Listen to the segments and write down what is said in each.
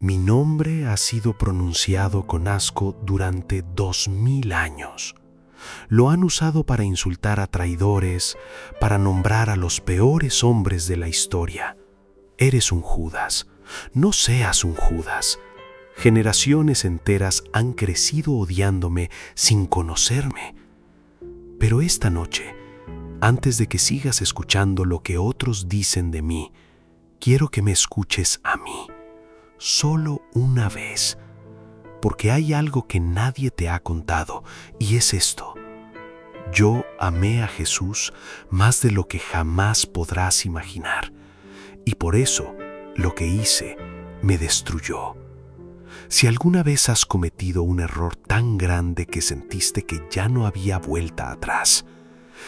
Mi nombre ha sido pronunciado con asco durante 2000 años. Lo han usado para insultar a traidores, para nombrar a los peores hombres de la historia. Eres un Judas. No seas un Judas. Generaciones enteras han crecido odiándome sin conocerme. Pero esta noche, antes de que sigas escuchando lo que otros dicen de mí, quiero que me escuches a mí, solo una vez, porque hay algo que nadie te ha contado, y es esto. Yo amé a Jesús más de lo que jamás podrás imaginar, y por eso lo que hice me destruyó. Si alguna vez has cometido un error tan grande que sentiste que ya no había vuelta atrás,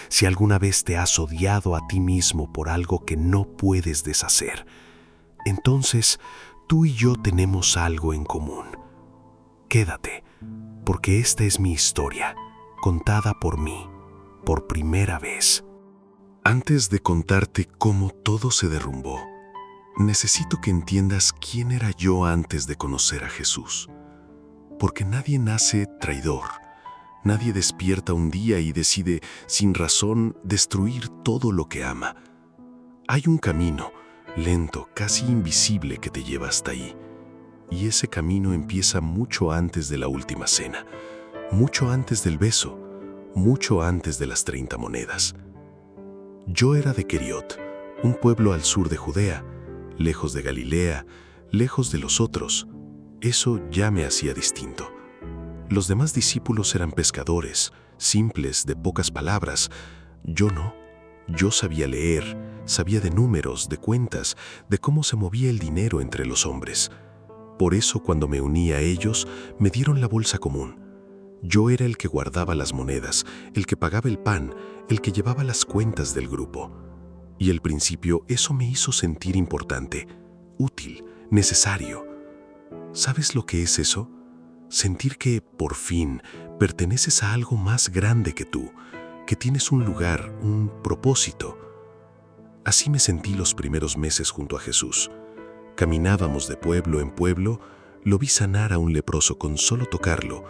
si alguna vez te has odiado a ti mismo por algo que no puedes deshacer, entonces tú y yo tenemos algo en común. Quédate, porque esta es mi historia, contada por mí, por primera vez. Antes de contarte cómo todo se derrumbó, necesito que entiendas quién era yo antes de conocer a Jesús. Porque nadie nace traidor. Nadie despierta un día y decide, sin razón, destruir todo lo que ama. Hay un camino, lento, casi invisible, que te lleva hasta ahí. Y ese camino empieza mucho antes de la última cena, mucho antes del beso, mucho antes de las 30 monedas. Yo era de Queriot, un pueblo al sur de Judea, lejos de Galilea, lejos de los otros. Eso ya me hacía distinto. Los demás discípulos eran pescadores, simples, de pocas palabras. Yo no. Yo sabía leer, sabía de números, de cuentas, de cómo se movía el dinero entre los hombres. Por eso, cuando me uní a ellos, me dieron la bolsa común. Yo era el que guardaba las monedas, el que pagaba el pan, el que llevaba las cuentas del grupo. Y al principio eso me hizo sentir importante, útil, necesario. ¿Sabes lo que es eso? Sentir que, por fin, perteneces a algo más grande que tú, que tienes un lugar, un propósito. Así me sentí los primeros meses junto a Jesús. Caminábamos de pueblo en pueblo, lo vi sanar a un leproso con solo tocarlo,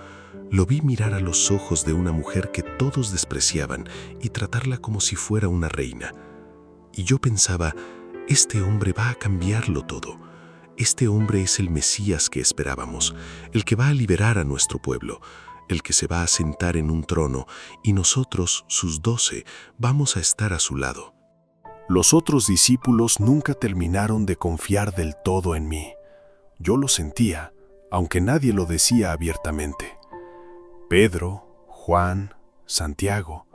lo vi mirar a los ojos de una mujer que todos despreciaban y tratarla como si fuera una reina. Y yo pensaba, este hombre va a cambiarlo todo. Este hombre es el Mesías que esperábamos, el que va a liberar a nuestro pueblo, el que se va a sentar en un trono, y nosotros, sus 12, vamos a estar a su lado. Los otros discípulos nunca terminaron de confiar del todo en mí. Yo lo sentía, aunque nadie lo decía abiertamente. Pedro, Juan, Santiago,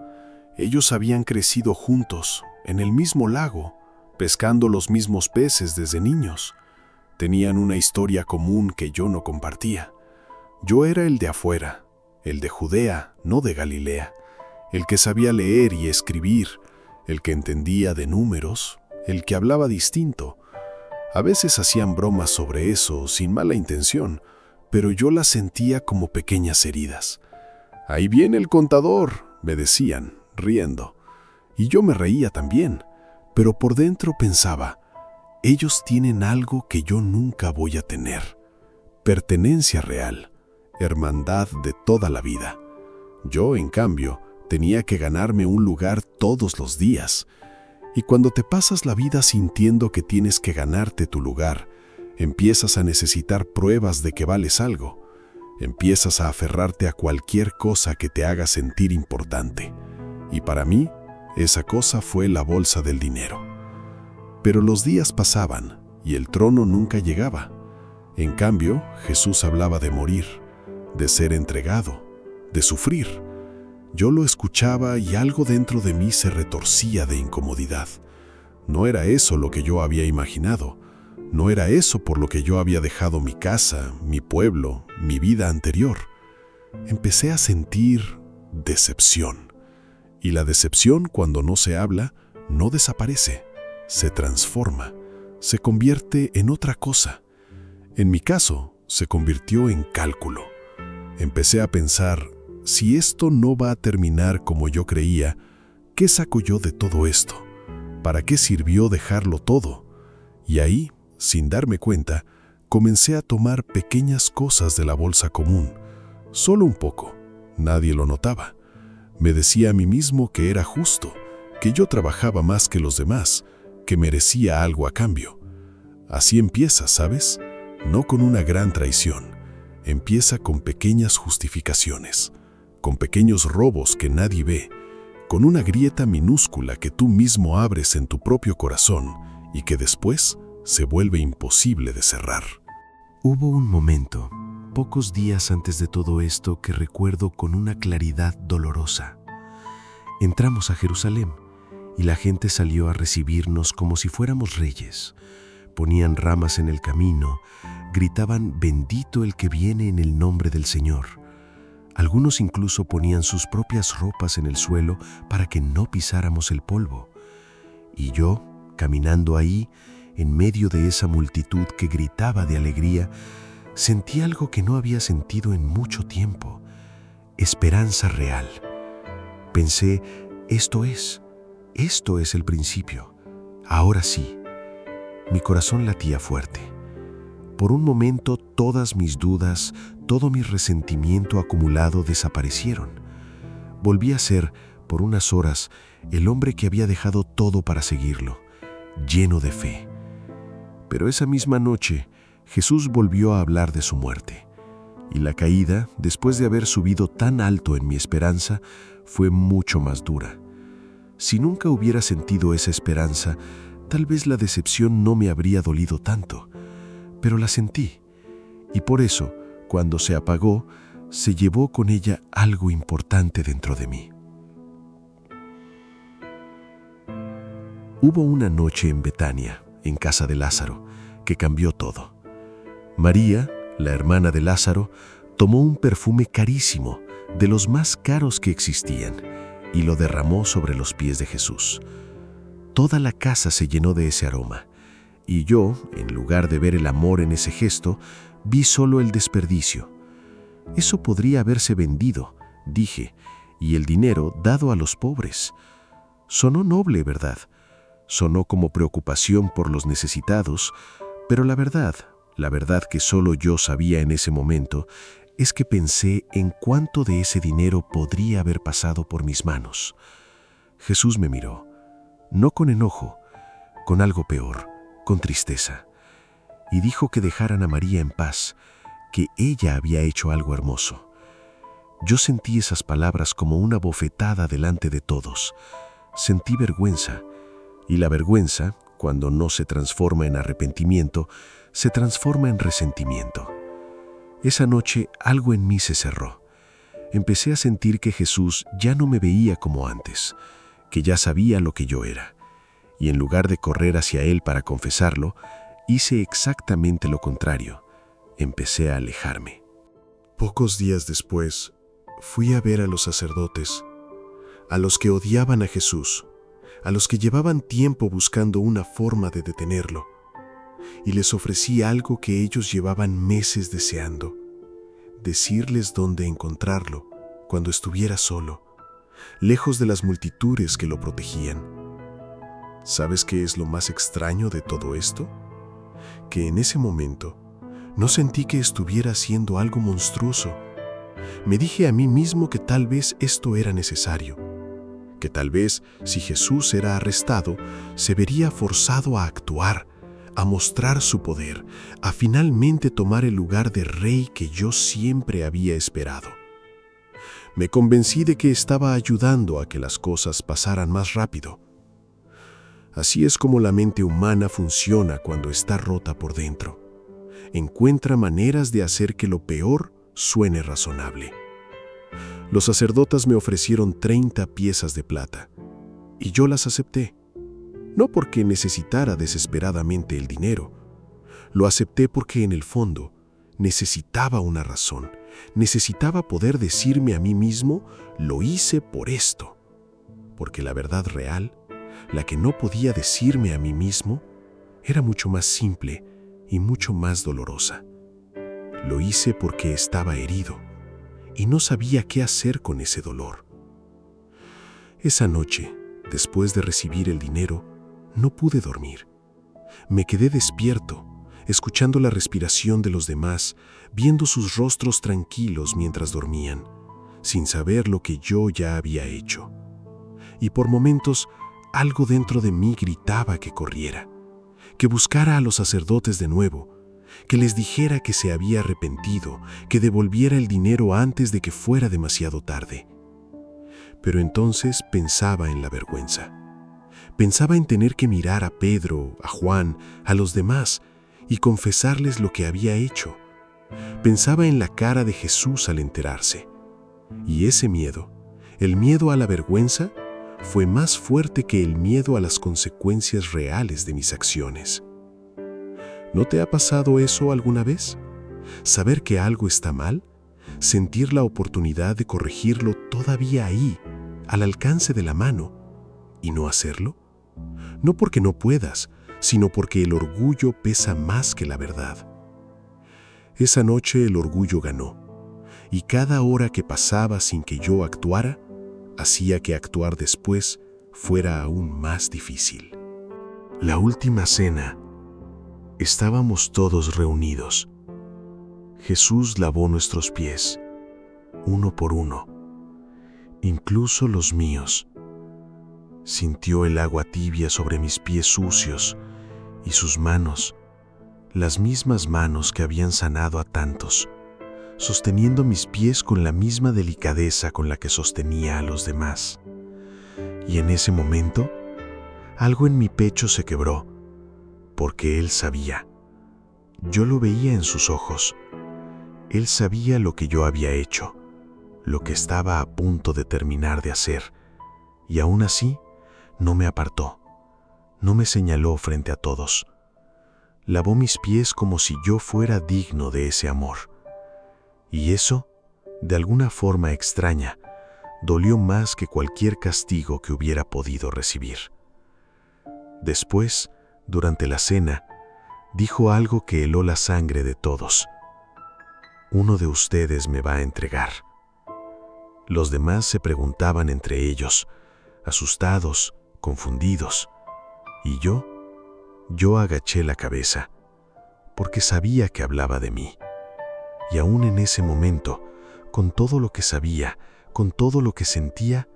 ellos habían crecido juntos, en el mismo lago, pescando los mismos peces desde niños. Tenían una historia común que yo no compartía. Yo era el de afuera, el de Judea, no de Galilea, el que sabía leer y escribir, el que entendía de números, el que hablaba distinto. A veces hacían bromas sobre eso, sin mala intención, pero yo las sentía como pequeñas heridas. «Ahí viene el contador», me decían, riendo. Y yo me reía también, pero por dentro pensaba, ellos tienen algo que yo nunca voy a tener. Pertenencia real, hermandad de toda la vida. Yo, en cambio, tenía que ganarme un lugar todos los días. Y cuando te pasas la vida sintiendo que tienes que ganarte tu lugar, empiezas a necesitar pruebas de que vales algo. Empiezas a aferrarte a cualquier cosa que te haga sentir importante. Y para mí, esa cosa fue la bolsa del dinero. Pero los días pasaban y el trono nunca llegaba. En cambio, Jesús hablaba de morir, de ser entregado, de sufrir. Yo lo escuchaba y algo dentro de mí se retorcía de incomodidad. No era eso lo que yo había imaginado. No era eso por lo que yo había dejado mi casa, mi pueblo, mi vida anterior. Empecé a sentir decepción. Y la decepción, cuando no se habla, no desaparece, se transforma, se convierte en otra cosa. En mi caso, se convirtió en cálculo. Empecé a pensar, si esto no va a terminar como yo creía, ¿qué saco yo de todo esto? ¿Para qué sirvió dejarlo todo? Y ahí, sin darme cuenta, comencé a tomar pequeñas cosas de la bolsa común, solo un poco. Nadie lo notaba. Me decía a mí mismo que era justo, que yo trabajaba más que los demás, que merecía algo a cambio. Así empieza, ¿sabes? No con una gran traición. Empieza con pequeñas justificaciones, con pequeños robos que nadie ve, con una grieta minúscula que tú mismo abres en tu propio corazón y que después se vuelve imposible de cerrar. Hubo un momento, pocos días antes de todo esto, que recuerdo con una claridad dolorosa. Entramos a Jerusalén y la gente salió a recibirnos como si fuéramos reyes. Ponían ramas en el camino, gritaban «Bendito el que viene en el nombre del Señor». Algunos incluso ponían sus propias ropas en el suelo para que no pisáramos el polvo. Y yo, caminando ahí, en medio de esa multitud que gritaba de alegría, sentí algo que no había sentido en mucho tiempo: esperanza real. Pensé, esto es el principio. Ahora sí. Mi corazón latía fuerte. Por un momento todas mis dudas, todo mi resentimiento acumulado desaparecieron. Volví a ser, por unas horas, el hombre que había dejado todo para seguirlo, lleno de fe. Pero esa misma noche, Jesús volvió a hablar de su muerte. Y la caída, después de haber subido tan alto en mi esperanza, fue mucho más dura. Si nunca hubiera sentido esa esperanza, tal vez la decepción no me habría dolido tanto. Pero la sentí, y por eso, cuando se apagó, se llevó con ella algo importante dentro de mí. Hubo una noche en Betania, en casa de Lázaro, que cambió todo. María, la hermana de Lázaro, tomó un perfume carísimo, de los más caros que existían, y lo derramó sobre los pies de Jesús. Toda la casa se llenó de ese aroma, y yo, en lugar de ver el amor en ese gesto, vi solo el desperdicio. Eso podría haberse vendido, dije, y el dinero dado a los pobres. Sonó noble, ¿verdad? Sonó como preocupación por los necesitados, pero la verdad que solo yo sabía en ese momento, es que pensé en cuánto de ese dinero podría haber pasado por mis manos. Jesús me miró, no con enojo, con algo peor, con tristeza, y dijo que dejaran a María en paz, que ella había hecho algo hermoso. Yo sentí esas palabras como una bofetada delante de todos. Sentí vergüenza, y la vergüenza, cuando no se transforma en arrepentimiento, se transforma en resentimiento. Esa noche algo en mí se cerró. Empecé a sentir que Jesús ya no me veía como antes, que ya sabía lo que yo era. Y en lugar de correr hacia Él para confesarlo, hice exactamente lo contrario. Empecé a alejarme. Pocos días después, fui a ver a los sacerdotes, a los que odiaban a Jesús, a los que llevaban tiempo buscando una forma de detenerlo, y les ofrecí algo que ellos llevaban meses deseando: decirles dónde encontrarlo cuando estuviera solo, lejos de las multitudes que lo protegían. ¿Sabes qué es lo más extraño de todo esto? Que en ese momento no sentí que estuviera haciendo algo monstruoso. Me dije a mí mismo que tal vez esto era necesario, que tal vez si Jesús era arrestado, se vería forzado a actuar, a mostrar su poder, a finalmente tomar el lugar de rey que yo siempre había esperado. Me convencí de que estaba ayudando a que las cosas pasaran más rápido. Así es como la mente humana funciona cuando está rota por dentro. Encuentra maneras de hacer que lo peor suene razonable. Los sacerdotes me ofrecieron 30 piezas de plata, y yo las acepté. No porque necesitara desesperadamente el dinero. Lo acepté porque en el fondo necesitaba una razón. Necesitaba poder decirme a mí mismo, lo hice por esto. Porque la verdad real, la que no podía decirme a mí mismo, era mucho más simple y mucho más dolorosa. Lo hice porque estaba herido y no sabía qué hacer con ese dolor. Esa noche, después de recibir el dinero, no pude dormir. Me quedé despierto, escuchando la respiración de los demás, viendo sus rostros tranquilos mientras dormían, sin saber lo que yo ya había hecho. Y por momentos, algo dentro de mí gritaba que corriera, que buscara a los sacerdotes de nuevo, que les dijera que se había arrepentido, que devolviera el dinero antes de que fuera demasiado tarde. Pero entonces pensaba en la vergüenza. Pensaba en tener que mirar a Pedro, a Juan, a los demás y confesarles lo que había hecho. Pensaba en la cara de Jesús al enterarse. Y ese miedo, el miedo a la vergüenza, fue más fuerte que el miedo a las consecuencias reales de mis acciones. ¿No te ha pasado eso alguna vez? Saber que algo está mal, sentir la oportunidad de corregirlo todavía ahí, al alcance de la mano, y no hacerlo. No porque no puedas, sino porque el orgullo pesa más que la verdad. Esa noche el orgullo ganó, y cada hora que pasaba sin que yo actuara, hacía que actuar después fuera aún más difícil. La última cena, estábamos todos reunidos. Jesús lavó nuestros pies, uno por uno, incluso los míos. Sintió el agua tibia sobre mis pies sucios y sus manos, las mismas manos que habían sanado a tantos, sosteniendo mis pies con la misma delicadeza con la que sostenía a los demás. Y en ese momento, algo en mi pecho se quebró, porque Él sabía. Yo lo veía en sus ojos. Él sabía lo que yo había hecho, lo que estaba a punto de terminar de hacer, y aún así no me apartó, no me señaló frente a todos. Lavó mis pies como si yo fuera digno de ese amor. Y eso, de alguna forma extraña, dolió más que cualquier castigo que hubiera podido recibir. Después, durante la cena, dijo algo que heló la sangre de todos. Uno de ustedes me va a entregar. Los demás se preguntaban entre ellos, asustados, confundidos. Y yo agaché la cabeza, porque sabía que hablaba de mí. Y aún en ese momento, con todo lo que sabía, con todo lo que sentía,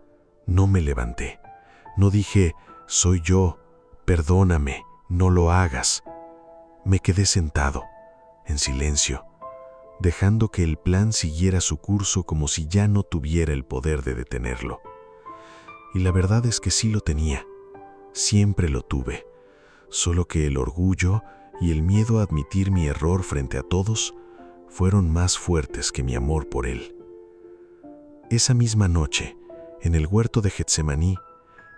no me levanté. No dije, soy yo, perdóname, no lo hagas. Me quedé sentado, en silencio, dejando que el plan siguiera su curso como si ya no tuviera el poder de detenerlo. Y la verdad es que sí lo tenía, siempre lo tuve, solo que el orgullo y el miedo a admitir mi error frente a todos fueron más fuertes que mi amor por Él. Esa misma noche, en el huerto de Getsemaní,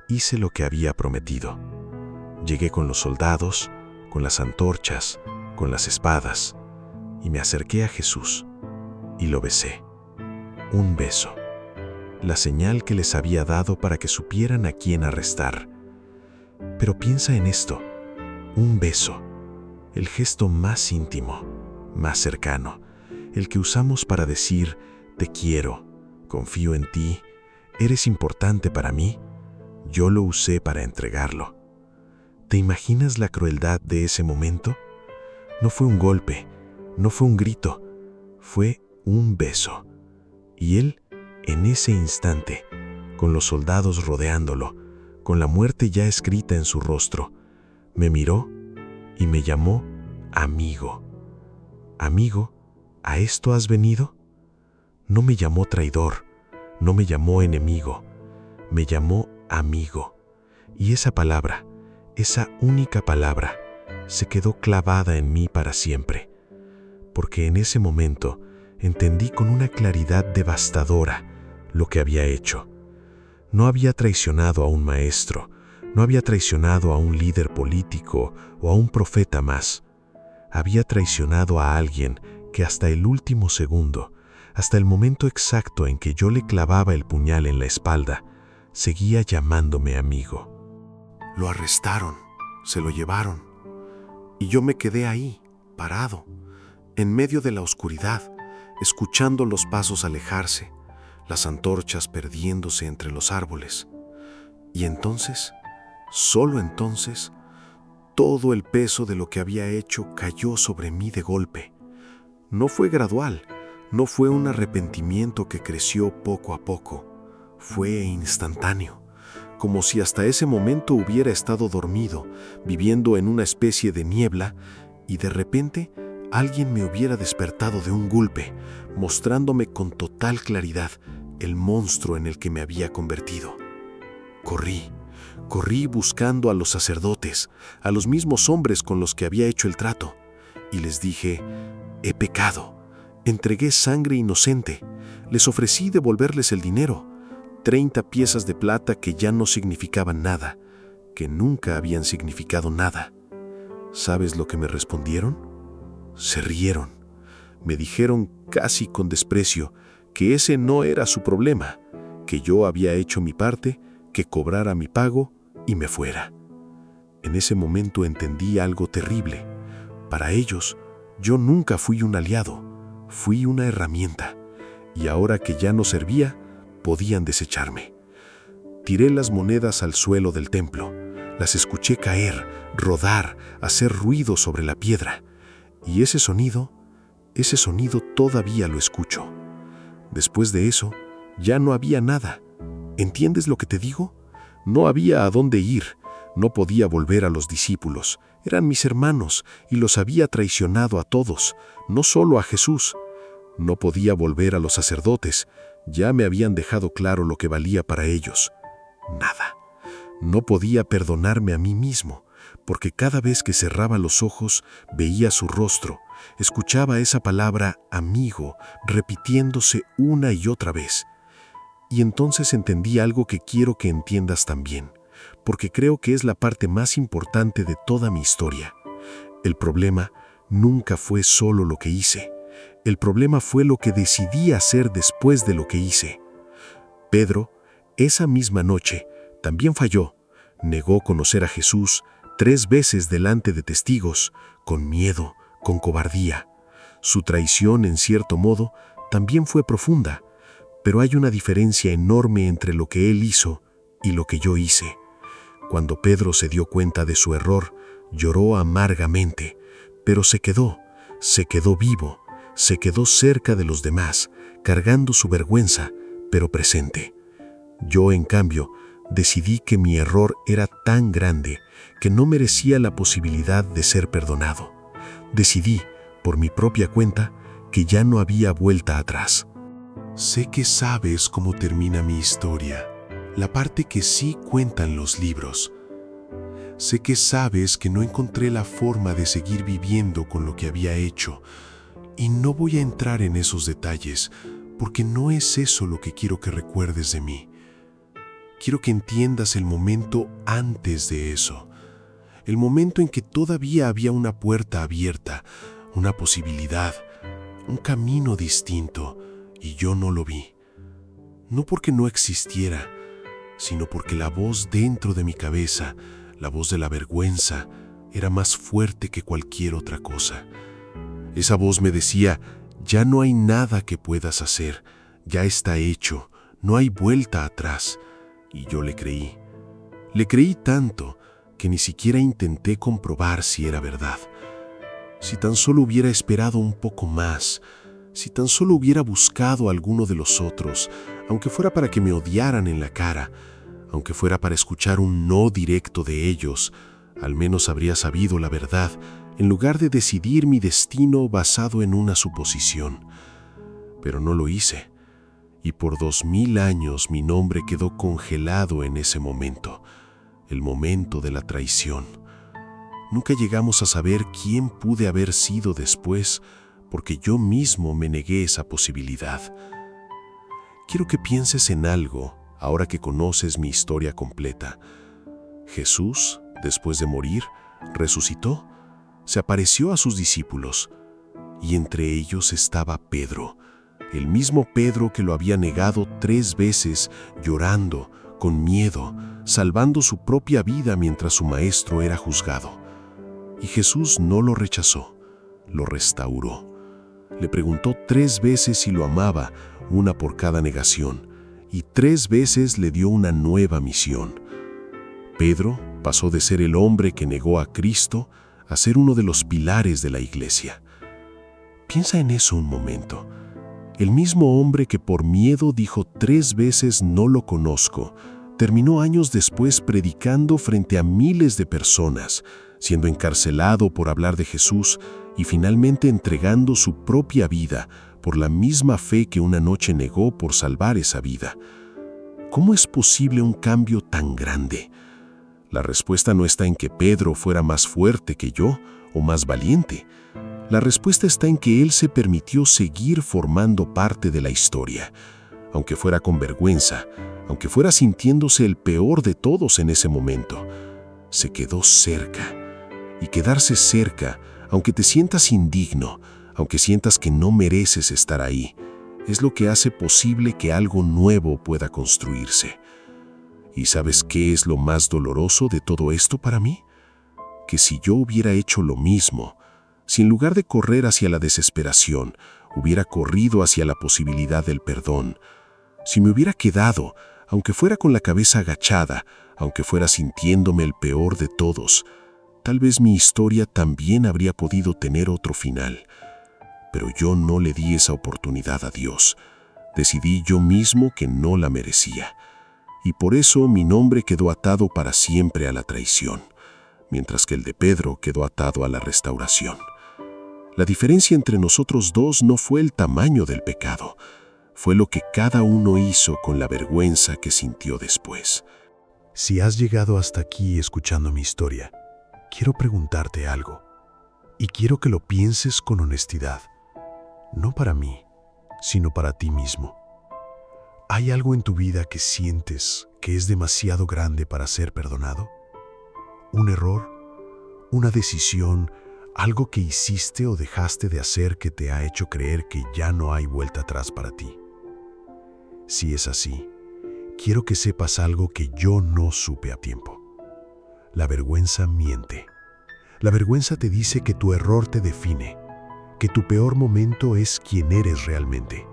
hice lo que había prometido. Llegué con los soldados, con las antorchas, con las espadas, y me acerqué a Jesús y lo besé. Un beso, la señal que les había dado para que supieran a quién arrestar. Pero piensa en esto, un beso, el gesto más íntimo, más cercano, el que usamos para decir, te quiero, confío en ti, eres importante para mí. Yo lo usé para entregarlo. ¿Te imaginas la crueldad de ese momento? No fue un golpe, no fue un grito, fue un beso. Y Él, en ese instante, con los soldados rodeándolo, con la muerte ya escrita en su rostro, me miró y me llamó amigo. Amigo, ¿a esto has venido? No me llamó traidor, no me llamó enemigo, me llamó amigo. Y esa palabra, esa única palabra, se quedó clavada en mí para siempre, porque en ese momento entendí con una claridad devastadora lo que había hecho. No había traicionado a un maestro, no había traicionado a un líder político o a un profeta más. Había traicionado a alguien que hasta el último segundo, hasta el momento exacto en que yo le clavaba el puñal en la espalda, seguía llamándome amigo. Lo arrestaron, se lo llevaron, y yo me quedé ahí, parado, en medio de la oscuridad, escuchando los pasos alejarse, las antorchas perdiéndose entre los árboles. Y entonces, solo entonces, todo el peso de lo que había hecho cayó sobre mí de golpe. No fue gradual, no fue un arrepentimiento que creció poco a poco. Fue instantáneo, como si hasta ese momento hubiera estado dormido, viviendo en una especie de niebla, y de repente alguien me hubiera despertado de un golpe, mostrándome con total claridad el monstruo en el que me había convertido. Corrí buscando a los sacerdotes, a los mismos hombres con los que había hecho el trato, y les dije: he pecado, entregué sangre inocente, les ofrecí devolverles el dinero, 30 piezas de plata que ya no significaban nada, que nunca habían significado nada. ¿Sabes lo que me respondieron? Se rieron. Me dijeron casi con desprecio que ese no era su problema, que yo había hecho mi parte, que cobrara mi pago y me fuera. En ese momento entendí algo terrible. Para ellos, yo nunca fui un aliado, fui una herramienta, y ahora que ya no servía, podían desecharme. Tiré las monedas al suelo del templo, las escuché caer, rodar, hacer ruido sobre la piedra, y ese sonido todavía lo escucho. Después de eso, ya no había nada. ¿Entiendes lo que te digo? No había a dónde ir, no podía volver a los discípulos, eran mis hermanos y los había traicionado a todos, no solo a Jesús. No podía volver a los sacerdotes, ya me habían dejado claro lo que valía para ellos. Nada. No podía perdonarme a mí mismo, porque cada vez que cerraba los ojos veía su rostro, escuchaba esa palabra amigo repitiéndose una y otra vez. Y entonces entendí algo que quiero que entiendas también, porque creo que es la parte más importante de toda mi historia. El problema nunca fue solo lo que hice. El problema fue lo que decidí hacer después de lo que hice. Pedro, esa misma noche, también falló. Negó conocer a Jesús 3 veces delante de testigos, con miedo, con cobardía. Su traición, en cierto modo, también fue profunda, pero hay una diferencia enorme entre lo que él hizo y lo que yo hice. Cuando Pedro se dio cuenta de su error, lloró amargamente, pero se quedó vivo, se quedó cerca de los demás, cargando su vergüenza, pero presente. Yo, en cambio, decidí que mi error era tan grande que no merecía la posibilidad de ser perdonado. Decidí, por mi propia cuenta, que ya no había vuelta atrás. Sé que sabes cómo termina mi historia, la parte que sí cuentan los libros. Sé que sabes que no encontré la forma de seguir viviendo con lo que había hecho, y no voy a entrar en esos detalles, porque no es eso lo que quiero que recuerdes de mí. Quiero que entiendas el momento antes de eso, el momento en que todavía había una puerta abierta, una posibilidad, un camino distinto, y yo no lo vi. No porque no existiera, sino porque la voz dentro de mi cabeza, la voz de la vergüenza, era más fuerte que cualquier otra cosa. Esa voz me decía: ya no hay nada que puedas hacer, ya está hecho, no hay vuelta atrás. Y yo le creí. Le creí tanto que ni siquiera intenté comprobar si era verdad. Si tan solo hubiera esperado un poco más, si tan solo hubiera buscado a alguno de los otros, aunque fuera para que me odiaran en la cara, aunque fuera para escuchar un no directo de ellos, al menos habría sabido la verdad, en lugar de decidir mi destino basado en una suposición. Pero no lo hice, y por 2000 años mi nombre quedó congelado en ese momento, el momento de la traición. Nunca llegamos a saber quién pude haber sido después, porque yo mismo me negué esa posibilidad. Quiero que pienses en algo, ahora que conoces mi historia completa. Jesús, después de morir, resucitó, se apareció a sus discípulos, y entre ellos estaba Pedro, el mismo Pedro que lo había negado 3 veces, llorando, con miedo, salvando su propia vida mientras su maestro era juzgado. Y Jesús no lo rechazó, lo restauró. Le preguntó 3 veces si lo amaba, una por cada negación, y 3 veces le dio una nueva misión. Pedro, pasó de ser el hombre que negó a Cristo a ser uno de los pilares de la iglesia. Piensa en eso un momento. El mismo hombre que por miedo dijo 3 veces no lo conozco, terminó años después predicando frente a miles de personas, siendo encarcelado por hablar de Jesús y finalmente entregando su propia vida por la misma fe que una noche negó por salvar esa vida. ¿Cómo es posible un cambio tan grande? La respuesta no está en que Pedro fuera más fuerte que yo o más valiente. La respuesta está en que él se permitió seguir formando parte de la historia, aunque fuera con vergüenza, aunque fuera sintiéndose el peor de todos en ese momento. Se quedó cerca. Y quedarse cerca, aunque te sientas indigno, aunque sientas que no mereces estar ahí, es lo que hace posible que algo nuevo pueda construirse. ¿Y sabes qué es lo más doloroso de todo esto para mí? Que si yo hubiera hecho lo mismo, si en lugar de correr hacia la desesperación, hubiera corrido hacia la posibilidad del perdón, si me hubiera quedado, aunque fuera con la cabeza agachada, aunque fuera sintiéndome el peor de todos, tal vez mi historia también habría podido tener otro final. Pero yo no le di esa oportunidad a Dios. Decidí yo mismo que no la merecía. Y por eso mi nombre quedó atado para siempre a la traición, mientras que el de Pedro quedó atado a la restauración. La diferencia entre nosotros dos no fue el tamaño del pecado, fue lo que cada uno hizo con la vergüenza que sintió después. Si has llegado hasta aquí escuchando mi historia, quiero preguntarte algo, y quiero que lo pienses con honestidad, no para mí, sino para ti mismo. ¿Hay algo en tu vida que sientes que es demasiado grande para ser perdonado? ¿Un error? ¿Una decisión? ¿Algo que hiciste o dejaste de hacer que te ha hecho creer que ya no hay vuelta atrás para ti? Si es así, quiero que sepas algo que yo no supe a tiempo. La vergüenza miente. La vergüenza te dice que tu error te define, que tu peor momento es quien eres realmente,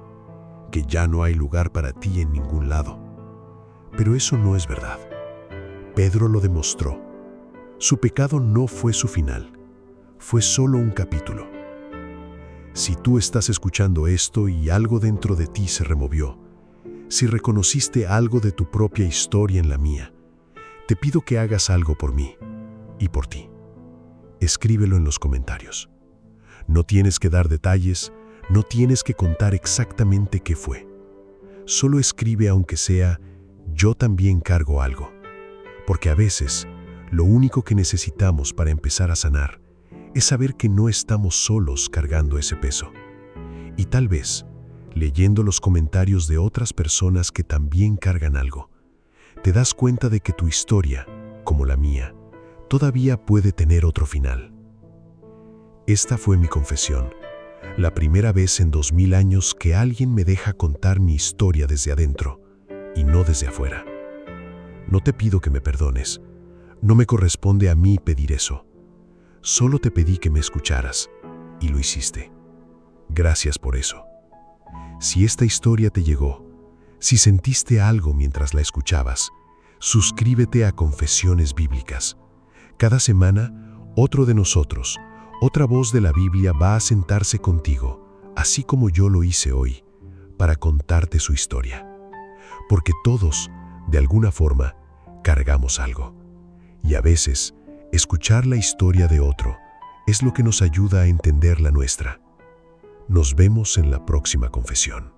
que ya no hay lugar para ti en ningún lado. Pero eso no es verdad. Pedro lo demostró. Su pecado no fue su final, fue solo un capítulo. Si tú estás escuchando esto y algo dentro de ti se removió, si reconociste algo de tu propia historia en la mía, te pido que hagas algo por mí y por ti. Escríbelo en los comentarios. No tienes que dar detalles, no tienes que contar exactamente qué fue. Solo escribe aunque sea, yo también cargo algo. Porque a veces, lo único que necesitamos para empezar a sanar es saber que no estamos solos cargando ese peso. Y tal vez, leyendo los comentarios de otras personas que también cargan algo, te das cuenta de que tu historia, como la mía, todavía puede tener otro final. Esta fue mi confesión, la primera vez en 2000 años que alguien me deja contar mi historia desde adentro y no desde afuera. No te pido que me perdones, no me corresponde a mí pedir eso. Solo te pedí que me escucharas y lo hiciste. Gracias por eso. Si esta historia te llegó, si sentiste algo mientras la escuchabas, suscríbete a Confesiones Bíblicas. Cada semana, otro de nosotros, otra voz de la Biblia va a sentarse contigo, así como yo lo hice hoy, para contarte su historia. Porque todos, de alguna forma, cargamos algo. Y a veces, escuchar la historia de otro es lo que nos ayuda a entender la nuestra. Nos vemos en la próxima confesión.